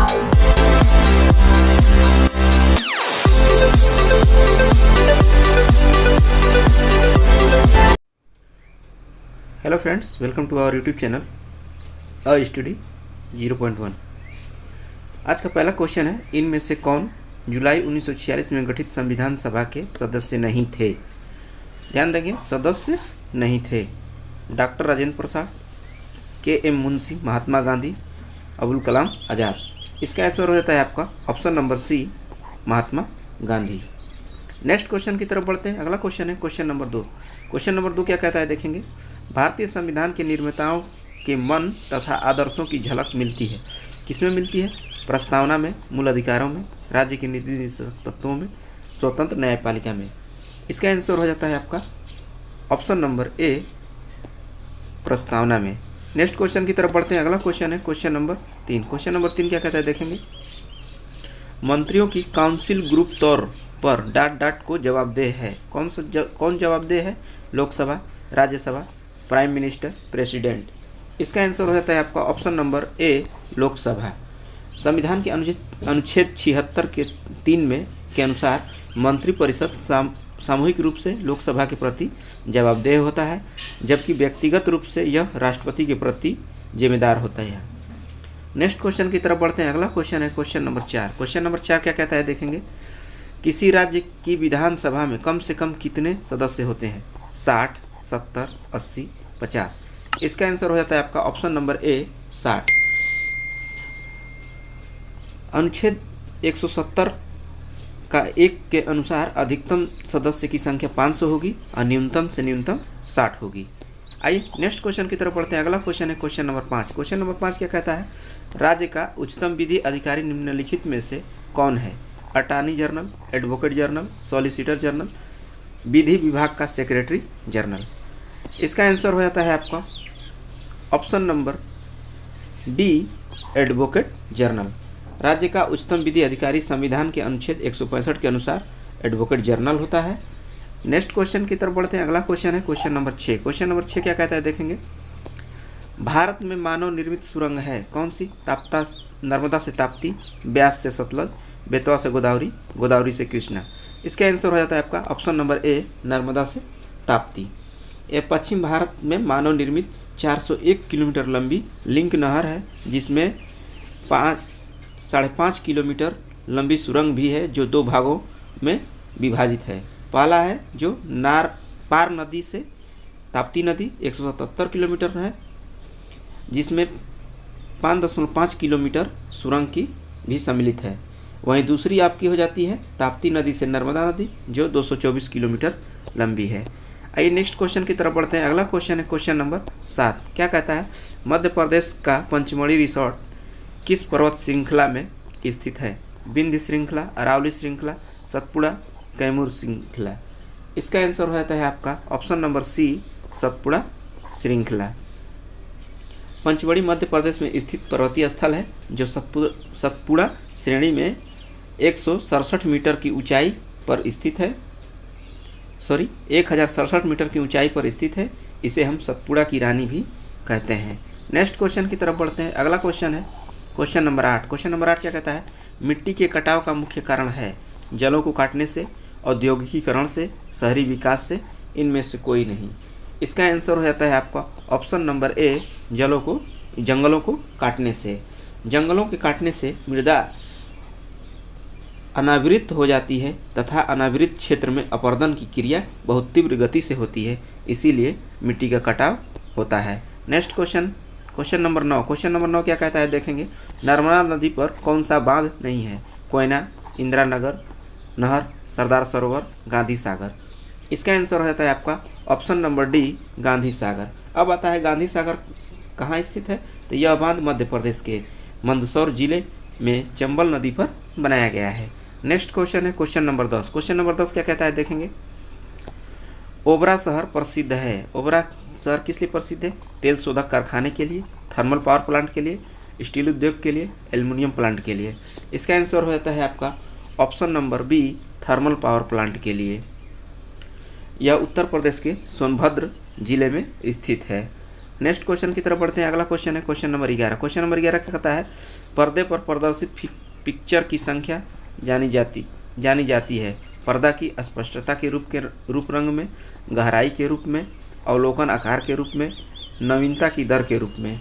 Hello friends, welcome to our YouTube channel a study 0.1। आज का पहला क्वेश्चन है, इनमें से कौन जुलाई 1946 में गठित संविधान सभा के सदस्य नहीं थे? ध्यान देंगे, सदस्य नहीं थे। Doctor Rajendra Prasad, KM. मुंशी, महात्मा गांधी, अबुल कलाम आज़ाद। इसका आंसर हो जाता है आपका ऑप्शन नंबर सी, महात्मा गांधी। नेक्स्ट क्वेश्चन की तरफ बढ़ते हैं। अगला क्वेश्चन है क्वेश्चन नंबर 2। क्वेश्चन नंबर 2 क्या कहता है, देखेंगे। भारतीय संविधान के निर्माताओं के मन तथा आदर्शों की झलक मिलती है। किसमें मिलती है? प्रस्तावना में, मूल अधिकारों में, राज्य के नीति निर्देशक तत्वों में, स्वतंत्र न्यायपालिका में। इसका आंसर हो जाता है आपका ऑप्शन नंबर ए, प्रस्तावना में। नेक्स्ट क्वेश्चन की तरफ बढ़ते हैं। अगला क्वेश्चन है क्वेश्चन नंबर 3। क्वेश्चन नंबर 3 क्या कहता है, देखेंगे। मंत्रियों की काउंसिल ग्रुप तौर पर डॉट को जवाबदेह है। कौन जवाबदेह है? Lok Sabha, Rajya Sabha, prime minister, president. इसका आंसर हो जाता है आपका ऑप्शन नंबर ए, लोकसभा। संविधान के अनुच्छेद 76 के 3 में के अनुसार मंत्रिपरिषद सामूहिक रूप से लोकसभा के प्रति जवाबदेह होता है, जबकि व्यक्तिगत रूप से यह राष्ट्रपति के प्रति जिम्मेदार होता है। नेक्स्ट क्वेश्चन की तरफ बढ़ते हैं। अगला क्वेश्चन है क्वेश्चन नंबर 4। क्वेश्चन नंबर 4 क्या कहता है, देखेंगे। किसी राज्य की विधानसभा में कम से कम कितने सदस्य होते हैं? 60, 70, 80, 50। इसका आंसर हो जाता है आपका ऑप्शन नंबर ए, 60। अनुच्छेद 170 का 1 के अनुसार अधिकतम सदस्य की संख्या 500 होगी और न्यूनतम से न्यूनतम 60 होगी। आइए नेक्स्ट क्वेश्चन की तरफ बढ़ते हैं। अगला क्वेश्चन है क्वेश्चन नंबर 5। क्वेश्चन नंबर 5 क्या कहता है, राज्य का उच्चतम विधि अधिकारी निम्नलिखित में से कौन है? Attorney general, advocate general, solicitor general, विधि विभाग का सेक्रेटरी जनरल। इसका आंसर हो जाता है आपका option number D, advocate general. राज्य का उच्चतम विधि अधिकारी संविधान के अनुच्छेद 165 के अनुसार एडवोकेट जनरल होता है। नेक्स्ट क्वेश्चन की तरफ बढ़ते हैं। अगला क्वेश्चन है क्वेश्चन नंबर 6। क्वेश्चन नंबर 6 क्या कहता है, देखेंगे। भारत में मानव निर्मित सुरंग है कौन सी? नर्मदा से ताप्ती, ब्यास से सतलज, बेतवा से गोदावरी, गोदावरी से कृष्णा। इसका आंसर हो जाता है आपका ऑप्शन नंबर ए, नर्मदा से ताप्ती। यह पश्चिम भारत में मानव निर्मित 401 किलोमीटर लंबी लिंक नहर है, जिसमें 5.5 किलोमीटर लंबी सुरंग भी है, जो 2 भागों में विभाजित है। पहला है जो पार नदी से ताप्ती नदी 177 किलोमीटर है, जिसमें 5.5 किलोमीटर सुरंग की भी सम्मिलित है। वहीं दूसरी आपकी हो जाती है ताप्ती नदी से नर्मदा नदी, जो 224 किलोमीटर लंबी है। आइए नेक्स्ट क्वेश्चन की तरफ बढ़ते हैं। अगला क्वेश्चन है क्वेश्चन नंबर 7। क्या कहता है, मध्य प्रदेश का पंचमढ़ी रिसोर्ट किस पर्वत श्रृंखला में स्थित है? विंध्य श्रृंखला, अरावली श्रृंखला, सतपुड़ा, कैमूर श्रृंखला। इसका आंसर हो जाता है आपका ऑप्शन नंबर सी, सतपुड़ा श्रृंखला। पंचमढ़ी मध्य प्रदेश में स्थित पर्वतीय स्थल है, जो सतपुड़ा श्रेणी में 167 मीटर की ऊंचाई पर स्थित है। 1067 मीटर की ऊंचाई पर स्थित है। इसे हम सतपुड़ा की रानी भी कहते हैं। नेक्स्ट क्वेश्चन की तरफ बढ़ते हैं। अगला क्वेश्चन है क्वेश्चन नंबर 8। क्वेश्चन नंबर 8 क्या कहता है, मिट्टी के कटाव का मुख्य कारण है जलों को काटने से, औद्योगिकीकरण से, शहरी विकास से, इनमें से कोई नहीं। इसका आंसर हो जाता है आपका ऑप्शन नंबर ए, जंगलों को काटने से। जंगलों के काटने से मृदा अनावृत हो जाती है तथा अनावृत क्षेत्र में अपरदन की क्रिया बहुत तीव्र गति से होती है, इसीलिए मिट्टी का कटाव होता है। Next question number 9। Question number 9 क्या कहता है, देखेंगे। नर्मदा नदी पर कौन सा बांध नहीं है? कोयना, इंदिरा नहर, सरदार सरोवर, गांधी सागर। इसका आंसर हो जाता है आपका option number D, Gandhi Sagar. अब आता है गांधी सागर कहाँ स्थित है, तो यह बांध मध्य प्रदेश के मंदसौर जिले में चंबल नदी पर बनाया गया है। नेक्स्ट क्वेश्चन है क्वेश्चन नंबर 10। क्वेश्चन नंबर 10 क्या कहता है, देखेंगे। ओबरा शहर प्रसिद्ध है। ओबरा शहर किस लिए प्रसिद्ध है? तेल शोधक कारखाने के लिए, थर्मल पावर प्लांट के लिए, स्टील उद्योग के लिए, एल्युमिनियम प्लांट के लिए। इसका आंसर हो जाता है आपका option number B, thermal power plant के लिए। यह उत्तर प्रदेश के सोनभद्र जिले में स्थित है। नेक्स्ट क्वेश्चन की तरफ बढ़ते हैं। अगला क्वेश्चन है क्वेश्चन नंबर 11। क्वेश्चन नंबर 11 क्या कहता है, पर्दे पर प्रदर्शित पिक्चर की संख्या जानी जाती है पर्दा की स्पष्टता के रूप रंग में, गहराई के रूप में, अवलोकन आकार के रूप में, नवीनता की दर के रूप में।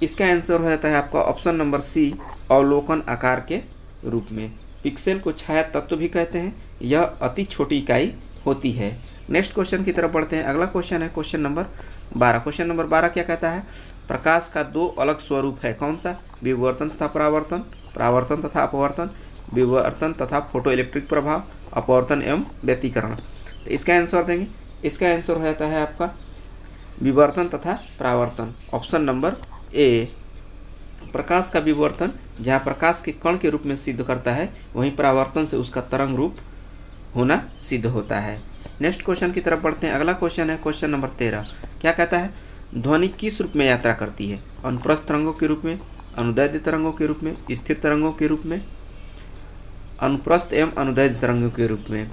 इसका आंसर हो जाता है आपका ऑप्शन नंबर सी, अवलोकन आकार के रूप में। पिक्सेल को छाया तत्व भी कहते हैं, यह अति छोटी इकाई होती है। नेक्स्ट क्वेश्चन की तरफ बढ़ते हैं। अगला क्वेश्चन है क्वेश्चन नंबर 12। क्वेश्चन नंबर 12 क्या कहता है, प्रकाश का दो अलग स्वरूप है, कौन सा, विवर्तन तथा परावर्तन, परावर्तन तथा अपवर्तन, विवर्तन तथा फोटो इलेक्ट्रिक प्रभाव, अपवर्तन एवं व्यतिकरण। तो इसका आंसर देंगे, इसका आंसर हो जाता है आपका विवर्तन तथा परावर्तन, ऑप्शन नंबर ए। प्रकाश का विवर्तन जहाँ प्रकाश के कण के रूप में सिद्ध करता है, वहीं परावर्तन से उसका तरंग रूप होना सिद्ध होता है। नेक्स्ट क्वेश्चन की तरफ बढ़ते हैं। अगला क्वेश्चन है क्वेश्चन नंबर 13। क्या कहता है, ध्वनि किस रूप में यात्रा करती है, अनुप्रस्थ तरंगों के रूप में, अनुदैर्ध्य तरंगों के रूप में, स्थिर तरंगों के रूप में, अनुप्रस्थ एवं अनुदैर्ध्य तरंगों के रूप में।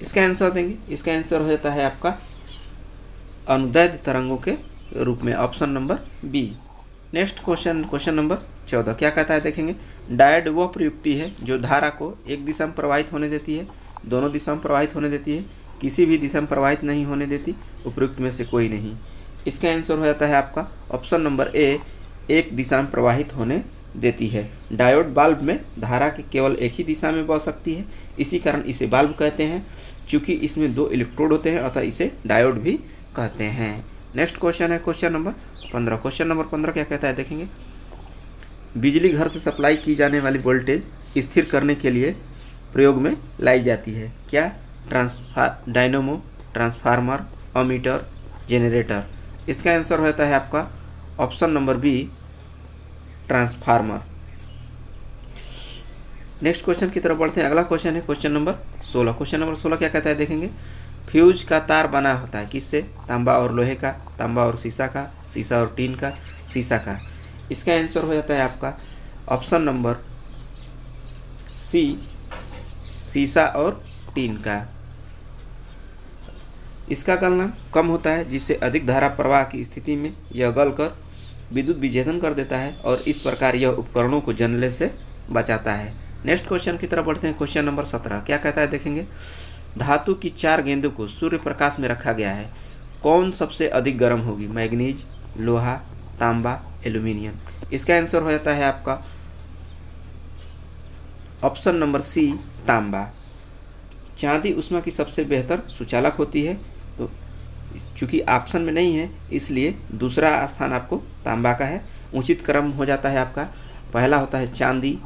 इसका आंसर देंगे, इसका आंसर हो जाता है आपका अनुदैर्ध्य तरंगों के रूप में, option number B. Next question question number 14 क्या कहता है देखेंगे, डायोड वह प्रयुक्ति है जो धारा को एक दिशा में प्रवाहित होने देती है, दोनों दिशा में प्रवाहित होने देती है, किसी भी दिशा में प्रवाहित नहीं होने देती, उपयुक्त में से कोई नहीं। इसका आंसर हो जाता है आपका ऑप्शन नंबर ए, एक दिशा में प्रवाहित होने देती है। डायोड बाल्ब में धारा की केवल एक ही दिशा में बह सकती है, इसी कारण इसे बाल्ब कहते हैं। चूँकि इसमें दो इलेक्ट्रोड होते हैं अतः इसे डायोड भी कहते हैं। नेक्स्ट क्वेश्चन है क्वेश्चन नंबर 15। क्वेश्चन नंबर 15 क्या कहता है देखेंगे, बिजली घर से सप्लाई की जाने वाली वोल्टेज स्थिर करने के लिए प्रयोग में लाई जाती है, क्या, डायनेमो, ट्रांसफार्मर, अमीटर, जनरेटर। इसका आंसर हो जाता है आपका option number B, transformer. Next question की तरफ बढ़ते हैं। अगला क्वेश्चन है क्वेश्चन नंबर 16। क्वेश्चन नंबर 16 क्या कहता है देखेंगे, फ्यूज का तार बना होता है किससे, तांबा और लोहे का, तांबा और शीशा का, शीशा और टीन का, शीशा का। इसका आंसर हो जाता है आपका ऑप्शन नंबर सी, शीशा और टीन का। इसका गलना कम होता है, जिससे अधिक धारा प्रवाह की स्थिति में यह गलकर विद्युत विच्छेदन कर देता है और इस प्रकार यह उपकरणों को जलने से बचाता है। नेक्स्ट क्वेश्चन की तरफ बढ़ते हैं। क्वेश्चन नंबर 17 क्या कहता है देखेंगे, धातु की 4 गेंदों को सूर्य प्रकाश में रखा गया है, कौन सबसे अधिक गर्म होगी, मैग्नीज, लोहा, तांबा, एल्यूमिनियम। इसका आंसर हो जाता है आपका ऑप्शन नंबर सी, तांबा। चांदी उष्मा की सबसे बेहतर सुचालक होती है, तो चूंकि ऑप्शन में नहीं है इसलिए दूसरा स्थान आपको तांबा का है। उचित क्रम हो जाता है आपका, पहला होता है चांदी,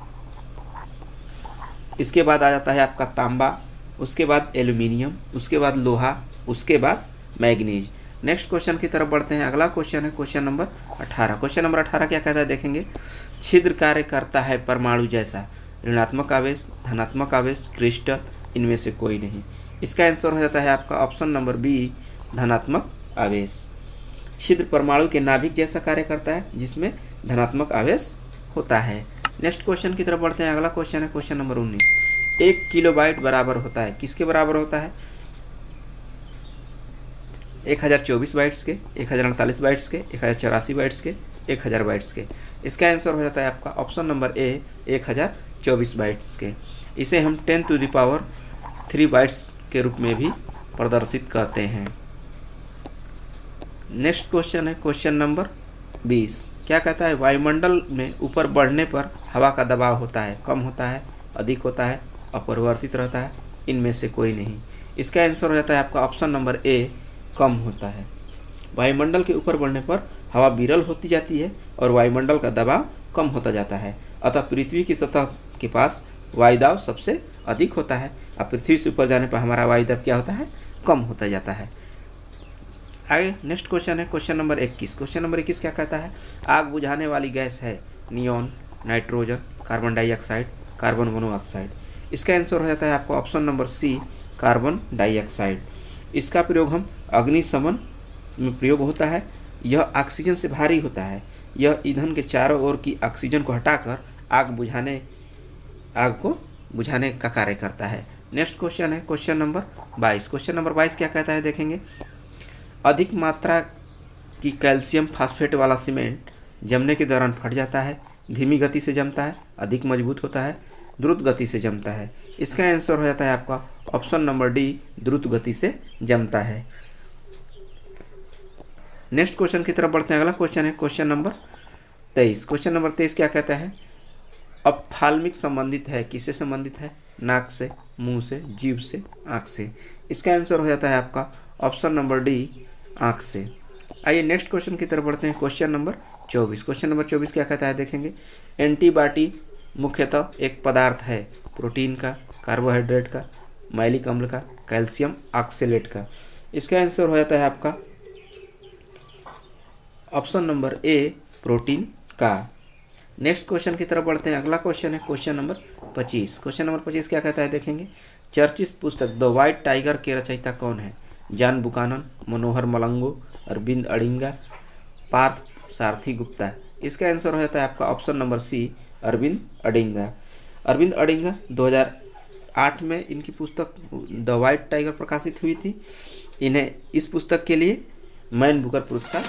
इसके बाद आ जाता है आपका तांबा, उसके बाद एल्यूमिनियम, उसके बाद लोहा, उसके बाद मैग्नीज। नेक्स्ट क्वेश्चन की तरफ बढ़ते हैं। अगला क्वेश्चन है क्वेश्चन नंबर 18। क्वेश्चन नंबर 18 क्या कहता है देखेंगे, छिद्र कार्य करता है परमाणु जैसा, ऋणात्मक आवेश, धनात्मक आवेश, क्रिस्टल, इनमें से कोई नहीं। इसका आंसर हो जाता है आपका ऑप्शन नंबर बी, धनात्मक आवेश। छिद्र परमाणु के नाभिक जैसा कार्य करता है जिसमें धनात्मक आवेश होता है। नेक्स्ट क्वेश्चन की तरफ बढ़ते हैं। अगला क्वेश्चन है क्वेश्चन नंबर 19। 1 किलोबाइट बराबर होता है, किसके बराबर होता है, 1024 बाइट्स के, 1048 बाइट्स के, 1084 बाइट्स के, 1000 बाइट्स के। इसका आंसर हो जाता है आपका ऑप्शन नंबर ए, 1024 बाइट्स के। इसे हम 10⁻³ बाइट्स के रूप में भी प्रदर्शित करते हैं। नेक्स्ट क्वेश्चन है क्वेश्चन नंबर 20। क्या कहता है, वायुमंडल में ऊपर बढ़ने पर हवा का दबाव होता है, कम होता है, अधिक होता है, अपरिवर्तित रहता है, इनमें से कोई नहीं। इसका आंसर हो जाता है आपका ऑप्शन नंबर ए, कम होता है। वायुमंडल के ऊपर बढ़ने पर हवा विरल होती जाती है और वायुमंडल का दबाव कम होता जाता है, अतः पृथ्वी की सतह के पास वायुदाब सबसे अधिक होता है और पृथ्वी से ऊपर जाने पर हमारा वायुदाब क्या होता है, कम होता जाता है। आगे नेक्स्ट क्वेश्चन है क्वेश्चन नंबर 21। क्वेश्चन नंबर 21 क्या कहता है, आग बुझाने वाली गैस है neon, nitrogen, carbon dioxide, carbon monoxide. इसका आंसर हो जाता है आपका option number C, carbon dioxide. इसका प्रयोग हम अग्निशमन में प्रयोग होता है। यह ऑक्सीजन से भारी होता है, यह ईंधन के चारों ओर की ऑक्सीजन को हटाकर आग को बुझाने का कार्य करता है। नेक्स्ट क्वेश्चन है क्वेश्चन नंबर 22। क्वेश्चन नंबर 22 क्या कहता है देखेंगे, अधिक मात्रा की कैल्शियम फास्फेट वाला सीमेंट जमने के दौरान फट जाता है, धीमी गति से जमता है, अधिक मजबूत होता है, द्रुत गति से जमता है। इसका आंसर हो जाता है आपका ऑप्शन नंबर डी, द्रुत गति से जमता है। नेक्स्ट क्वेश्चन की तरफ बढ़ते हैं। अगला क्वेश्चन है क्वेश्चन नंबर 23। क्वेश्चन नंबर 23 क्या कहता है? ऑप्थाल्मिक संबंधित है, किससे संबंधित है? नाक से, मुंह से, जीभ से, आँख से। इसका आंसर हो जाता है आपका ऑप्शन नंबर डी, आँख से। आइए नेक्स्ट क्वेश्चन की तरफ बढ़ते हैं। Question number 24। क्वेश्चन नंबर 24 क्या कहता है देखेंगे। एंटीबॉडी मुख्यतः एक पदार्थ है, प्रोटीन का, कार्बोहाइड्रेट का, मैलिक अम्ल का, कैल्शियम ऑक्सलेट का। इसका आंसर हो जाता है आपका ऑप्शन नंबर ए, प्रोटीन का। नेक्स्ट क्वेश्चन की तरफ बढ़ते हैं। अगला क्वेश्चन है क्वेश्चन नंबर 25। क्वेश्चन नंबर 25 क्या कहता है देखेंगे। चर्चित पुस्तक द व्हाइट टाइगर के रचयिता कौन है? John Buchanan, Manohar Malango, Arvind Adiga, Partha Sarathi Gupta. इसका आंसर हो जाता है आपका option number C, Arvind Adiga. Arvind Adiga 2008 में इनकी पुस्तक द व्हाइट टाइगर प्रकाशित हुई थी। इन्हें इस पुस्तक के लिए मैन बुकर पुरस्कार